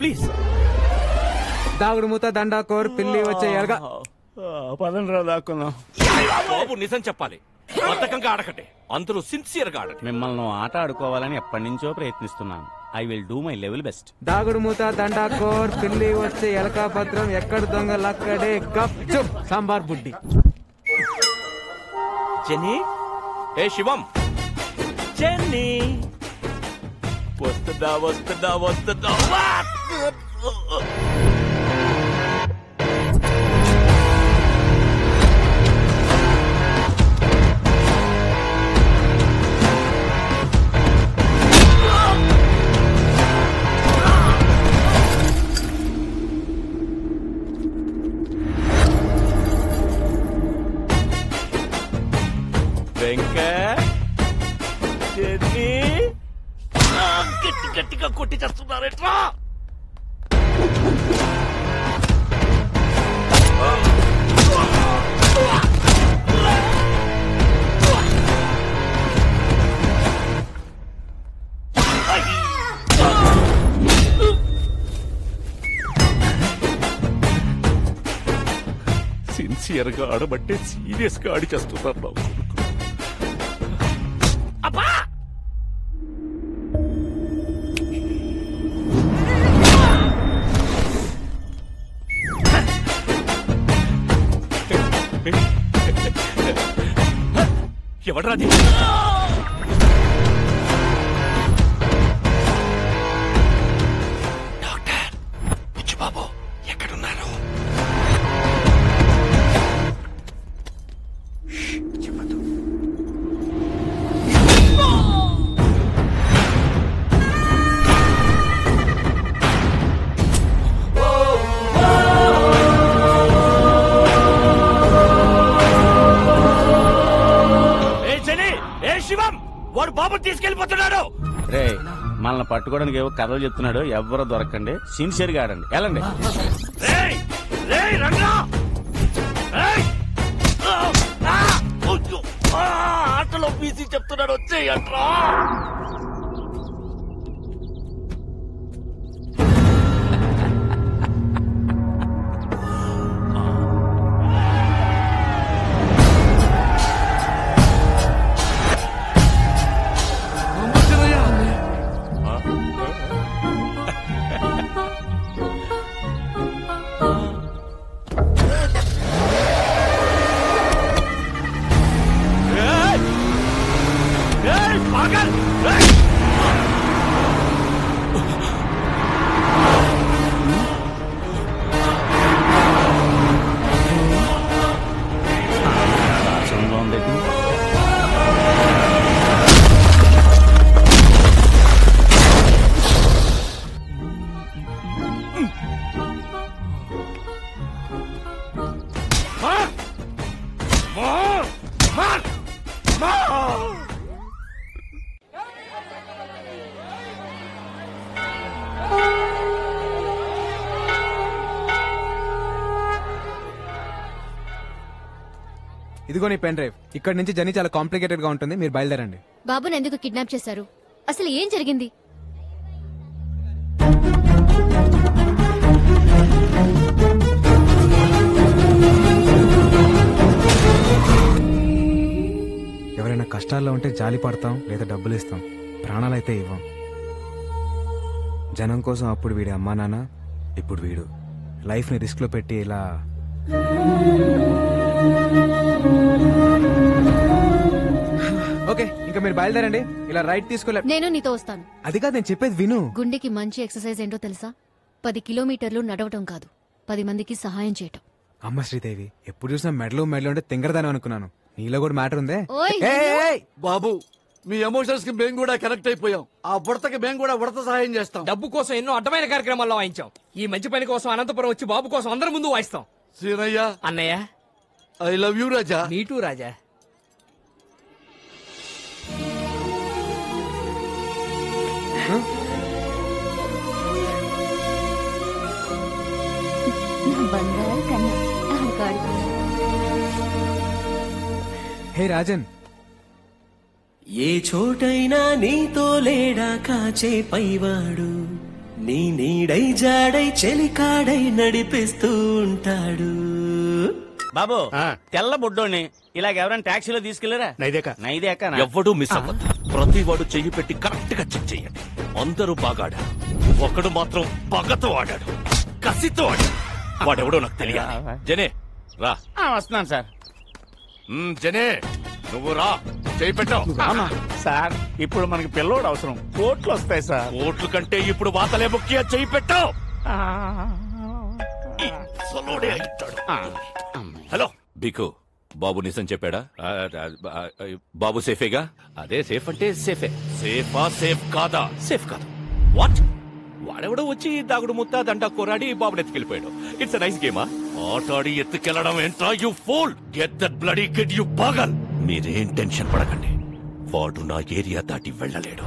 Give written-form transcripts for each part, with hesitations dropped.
Please. దాగుడు మూత దండాకోర్ పిల్లి వచ్చే ఎలగా. పదండ్రా దాక్కున్నాం. బాబు నిజం చెప్పాలి, బద్ధకంగా ఆడకండి, అందరూ సిన్సియర్ గా ఆడండి. మిమ్మల్ని ఆట ఆడుకోవాలని ఎప్పటి నుంచో ప్రయత్నిస్తున్నాను. I will do my level best. దాగుడు మూత దండాకోర్ పిల్లి వచ్చే ఎలకా భద్రం ఎక్కడ దొంగలక్కడే గప్ చుప్ సాంబార్ బుడ్డి. జెన్నీ, ఏ శివం, జెన్నీ వస్తుందా వస్తుందా వస్తుందా? గట్టి గట్టిగా కొట్టి చేస్తున్నారేట్రా? సిన్సియర్ గా ఆడబట్టే సీరియస్ గా ఆడిచేస్తున్నారు బాబు. అబ్బా ఎవడ్రాది? డాక్టర్ పిచ్చి బాబు ఎక్కడున్నారు? చెప్పదు. వాడు బాబు తీసుకెళ్లిపోతున్నాడు. రే మనల్ని పట్టుకోవడానికి ఏవో కథలు చెప్తున్నాడు. ఎవరో దొరకండి, సిన్సియర్ గా ఆడండి. వెళ్ళండి. ఆటలో బీసీ చెప్తున్నాడు, వచ్చేయంట్రా. ఇదిగో నీ పెన్ డ్రైవ్. ఇక్కడ నుంచి జర్నీ చాలా కాంప్లికేటెడ్ గా ఉంటుంది, మీరు బయలుదేరండి. బాబుని ఎందుకు కిడ్నాప్ చేశారు? అసలు ఏం జరిగింది? ఎవరైనా కష్టాల్లో ఉంటే జాలి పడతాం, లేదా డబ్బులు ఇస్తాం, ప్రాణాలైతే ఇవ్వం. జనం కోసం అప్పుడు వీడి అమ్మా నాన్న, ఇప్పుడు వీడు లైఫ్ ని రిస్క్ లో పెట్టి ఇలా. ఓకే, ఇంకా మీరు బయలుదేరండి. ఇలా రైట్ తీసుకోలే. నేను నీతో వస్తాను. అది కాదు, నేను చెప్పేది విను. గుండెకి మంచి ఎక్సర్సైజ్ ఏంటో తెలుసా? 10 కిలోమీటర్లు నడవటం కాదు, 10 మందికి సహాయం చేయటం. అమ్మ శ్రీదేవి, ఎప్పుడు చూసినా మెడలు అంటే తింగరదాని అనుకున్నాను. నీలో కూడా మ్యాటర్ ఉందే. బాబు, మీ ఎమోషన్స్ కి మేము కూడా కనెక్ట్ అయిపోయాం. ఆ బుడతకి మేము కూడా ఉడత సహాయం చేస్తాం. డబ్బు కోసం ఎన్నో అడ్డమైన కార్యక్రమాల్లో వాయించాం. ఈ మంచి పని కోసం అనంతపురం వచ్చి బాబు కోసం అందరి ముందు వాయిస్తాం. సీనయ్య, అన్నయ్య, ఐ లవ్ యూ రాజా. నీటూ రాజా. హే రాజన్, ఏ చోటైనా నీతో లేడా కాచే పైవాడు, నీ నీడై జాడై చెలికాడై నడిపిస్తూ ఉంటాడు. బాబు తెల్ల బుడ్డోని ఇలాగ ఎవరైనా టాక్సీలో తీసుకెళ్లరా? నైదేక ఎవ్వడూ మిస్ అవ్వద్దు. ప్రతి వాడు చెయ్యి పెట్టి కరెక్ట్ గా చెక్ చేయండి. అందరూ బాగా ఆడారు, ఒకడు మాత్రం పగతో ఆడాడు, కసితో ఆడాడు. వాడెవడో నాకు తెలియాలి. జనే రా. వస్తున్నాను సార్. జనే నువ్వు రా, చెయ్యి పెట్టావు. సార్ ఇప్పుడు మనకి పిల్లోడు అవసరం, కోట్లు వస్తాయి సార్. ఓట్ల కంటే ఇప్పుడు వాతలే ముఖ్య. చెయ్యి పెట్టావు. హలో బికు, బాబు నిజం చెప్పాడా? బాబు సేఫేగా? అదే సేఫ్ అంటే సేఫే. సేఫా సేఫ్ కాదా? సేఫ్ కాదు. వాట్? వాడెవడో వచ్చి దాగుడు ముత్త దండ కొరాడి బాబుని ఎత్తుకెళ్ళిపోయాడు. It's nice గేమా? ఆటాడి ఎత్తుకెళ్లడం ఏంట్రా you fool? Get that bloody kid you పాగల్. మీరేం టెన్షన్ పడకండి, వాడు నా ఏరియా దాటి వెళ్ళలేడు.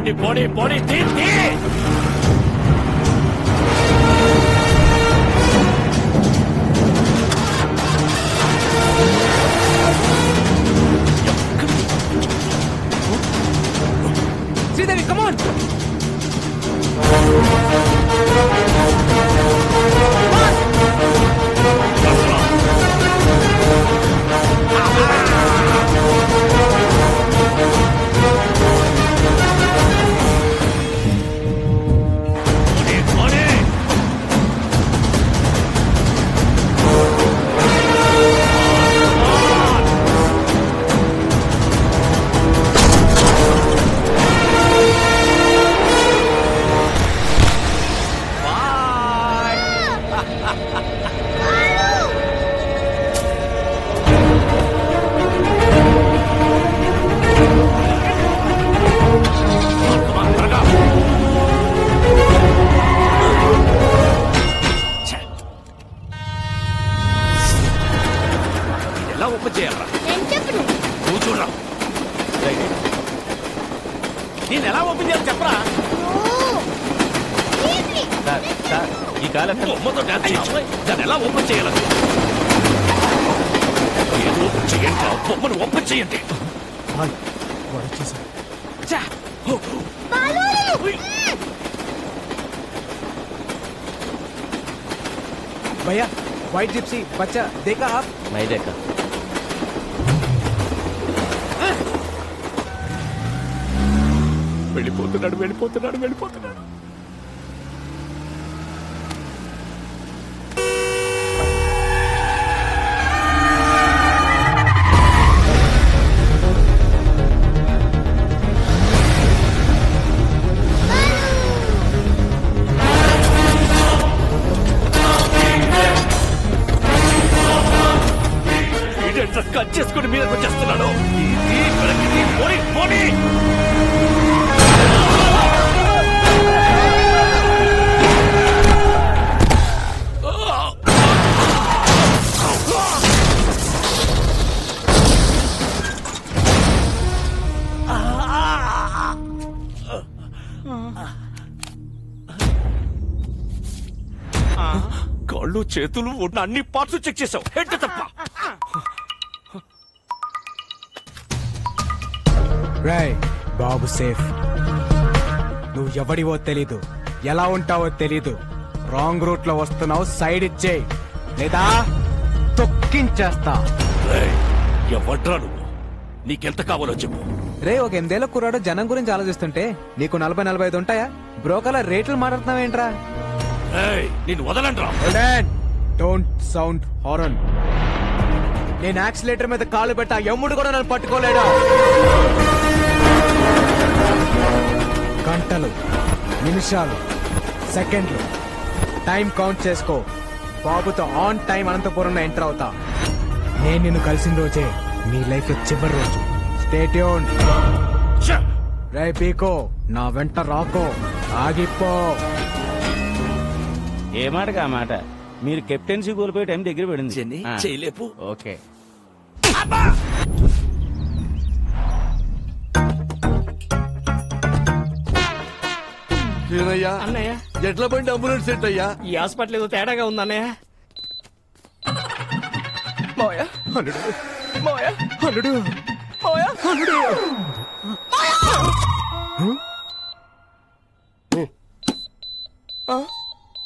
బండి పోనీ పోనీ తీ తీ. శ్రీదేవి కమాన్. ఎలా ఓపెన్ చేయాలరా? నువ్వు చూడరా. నేను ఎలా ఓపెన్ చేయాలి చెప్పరా? సార్ సార్ ఈ కాలం బొమ్మతో డాన్స్ చేయించు. దాన్ని ఎలా ఓపెన్ చేయాలి? ఏదో ఓపెన్ చేయండి. ఆ బొమ్మను ఓపెన్ చేయండి. भैया व्हाइट जिप्सी बच्चा देखा आप? नहीं देखा. వెళ్ళిపోతున్నాడు వెళ్ళిపోతున్నాడు వెళ్ళిపోతున్నాడు. కట్ చేసుకుని మీదకి వచ్చేస్తున్నాడు. పోనీ పోనీ. కాళ్ళు చేతులు ఉన్న అన్ని పార్ట్స్ చెక్ చేసావు, హెడ్ తప్ప. రాయ్ బాబు సేఫ్. నువ్వు ఎవడివో తెలీదు, ఎలా ఉంటావో తెలీదు. రాంగ్ రూట్ లో వస్తున్నావు, సైడ్ ఇచ్చేయి లేదా తొక్కించేస్తా. ఎవడ్రా నువ్వు? నీకెంత కావాలో చెప్పు. రే ఒక 8 ఏళ్ల కుర్రాడు జనం గురించి ఆలోచిస్తుంటే నీకు 40-45 ఉంటాయా? బ్రోకర్ల రేట్లు మాట్లాడుతున్నావేంట్రా? నేను వదలంట్రా. Don't sound horn. నేను యాక్సిలేటర్ మీద కాలు పెట్టా, ఎమ్ముడు కూడా నన్ను పట్టుకోలేడా? గంటలు, నిమిషాలు, సెకండ్లు టైం కౌంట్ చేసుకో. బాబుతో ఆన్ టైం అనంతపురంలో ఎంటర్ అవుతా. నేను నిన్ను కలిసిన రోజే నీ లైఫ్ లో చివరి రోజు. Stay tune. రే పీకో, నా వెంట రాకో, ఆగిపో. ఏ మాటగా ఆ మాట. మీరు కెప్టెన్సీ కోల్పోయే టైం దగ్గర పడింది. చేయలేపు. ఓకే. ఏనయ్యా అన్నయ్య ఎట్లా బండి అంబులెన్స్ సెట్ అయ్యా? ఈ హాస్పిటల్ ఏదో తేడాగా ఉంది అన్నయ్య. మోయా అల్లుడు, మోయా అల్లుడు, మోయా అల్లుడు.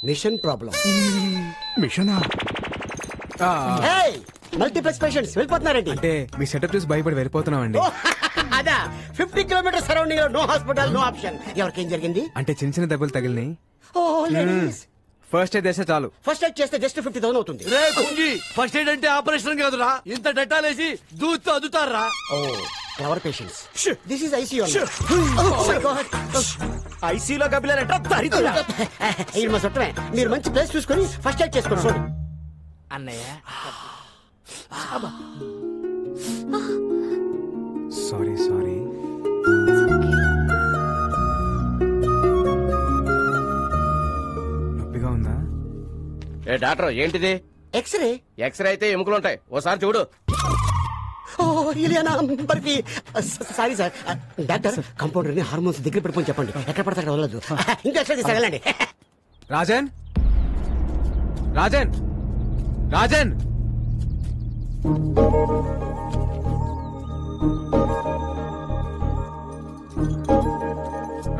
Machine problem. మిషనా? మల్టీప్లెక్స్ పేషెంట్స్ వెళ్ళిపోతున్నారండి. అంటే మీ సెటప్ చూసి భయపడి వెళ్ళిపోతున్నామండి. అదా 50 కిలోమీటర్ సరౌండింగ్ లో నో హాస్పిటల్, నో ఆప్షన్. ఎవరికేం జరిగింది? అంటే చిన్న చిన్న దెబ్బలు తగిలినాయి. ఫస్ట్ ఎయిడ్ చేస్తే చాలు. ఫస్ట్ ఎయిడ్ చేస్తే జస్ట్ 50,000 అవుతుంది. రే కుంగి, ఫస్ట్ ఎయిడ్ అంటే ఆపరేషన్ కాదురా, ఇంత డెటాలేసి దూత్తు అదుతారా? ఓ ever patients. This is ICU. ఐసీలో కపిలారంట. ఇది మా చుట్టమే. మీరు మంచి ప్లేస్ చూసుకొని ఫస్ట్ ఎయిడ్ చేసుకోండి. అన్నయ్య సారీ సారీ. నొప్పిగా ఉందా? ఏ డాక్టర్ ఏంటిది? ఎక్స్రే. ఎక్స్రే అయితే ఎముకలు ఉంటాయి, ఓసారి చూడు. ఓ Ileana Barfi. Sorry sir, doctor compounder ని హార్మోన్స్ దగ్గర పెట్టుకొని చెప్పండి, ఎక్కడ పడితే అక్కడ వదలదు. ఇంకా ఎక్స్ట్రా తీసుకెళ్ళండి. రాజన్ రాజన్ రాజన్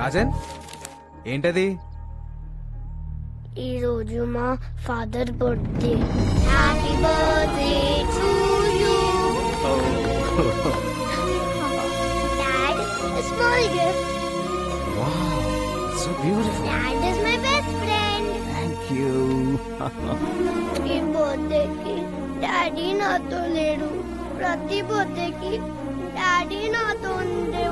రాజన్ ఏంటది? ఈ రోజు మా father birthday. Happy birthday to you. Dad, small gift. Wow, so beautiful. Dad is my best friend. Thank you. ఈ బర్త్డేకి డాడీ నాతో లేడు. ప్రతి బర్త్డేకి డాడీ నాతో ఉండే.